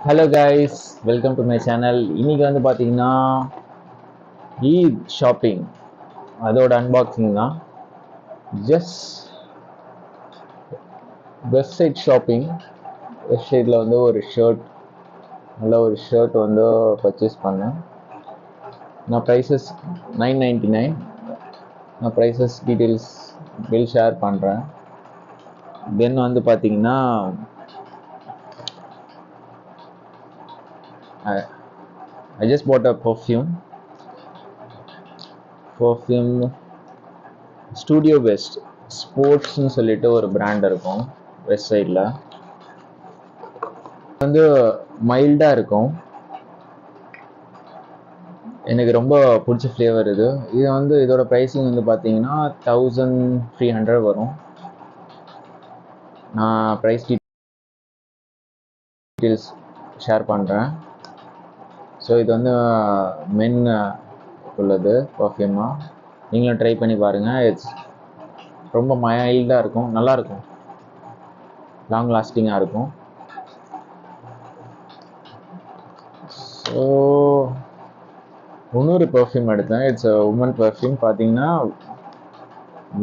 Hello guys, welcome to my channel. இன்னைக்கு வந்து பார்த்தீங்கன்னா ஈத் ஷாப்பிங் அதோட அன்பாக்சிங் தான். Just website shopping. வெப்சைட்டில் வந்து ஒரு ஷர்ட் வந்து பர்ச்சேஸ் பண்ணேன். நான் ப்ரைஸஸ் 999. நான் ப்ரைஸஸ் டீட்டெயில்ஸ் பில் ஷேர் பண்ணுறேன். தென் வந்து பார்த்தீங்கன்னா I just bought a perfume studio best ஸ்போர்ட்ஸ்னு சொல்லிட்டு ஒரு பிராண்ட் இருக்கும் வெஸ்ட் சைடில். வந்து மைல்டாக இருக்கும். எனக்கு ரொம்ப பிடிச்ச ஃப்ளேவர் இது. இதோட ப்ரைஸிங் வந்து பார்த்தீங்கன்னா 1300 வரும். நான் ப்ரைஸ் டீட்டெயில்ஸ் ஷேர் பண்ணுறேன். ஸோ இது வந்து மென் உள்ளது பர்ஃப்யூமாக. நீங்களும் ட்ரை பண்ணி பாருங்கள். இட்ஸ் ரொம்ப மைல்டாக இருக்கும், நல்லாயிருக்கும், லாங் லாஸ்டிங்காக இருக்கும். ஸோ இன்னொரு பர்ஃப்யூம் எடுத்தேன். It's woman perfume. பார்த்தீங்கன்னா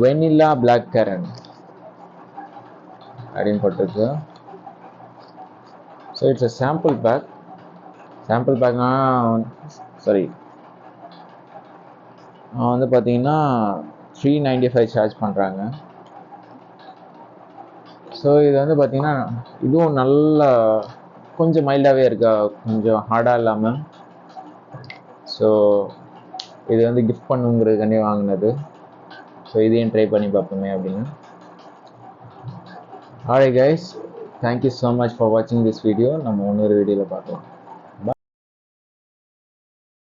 வெனிலா பிளாக் கரண்ட் அப்படின்னு போட்டிருக்கு. ஸோ இட்ஸ் சாம்பிள் பேக்னா சாரி வந்து பார்த்தீங்கன்னா 395 சார்ஜ் பண்ணுறாங்க. ஸோ இது வந்து பார்த்தீங்கன்னா இதுவும் நல்ல கொஞ்சம் மைல்டாகவே இருக்கா, கொஞ்சம் ஹார்டாக இல்லாமல். ஸோ இது வந்து கிஃப்ட் பண்ணுங்கிறதுக்காண்டி வாங்கினது. ஸோ இதையும் ட்ரை பண்ணி பார்ப்போமே அப்படின்னு. Alright guys, thank you so much for வாட்சிங் திஸ் வீடியோ. நம்ம இன்னொரு வீடியோவில் பார்க்கலாம்.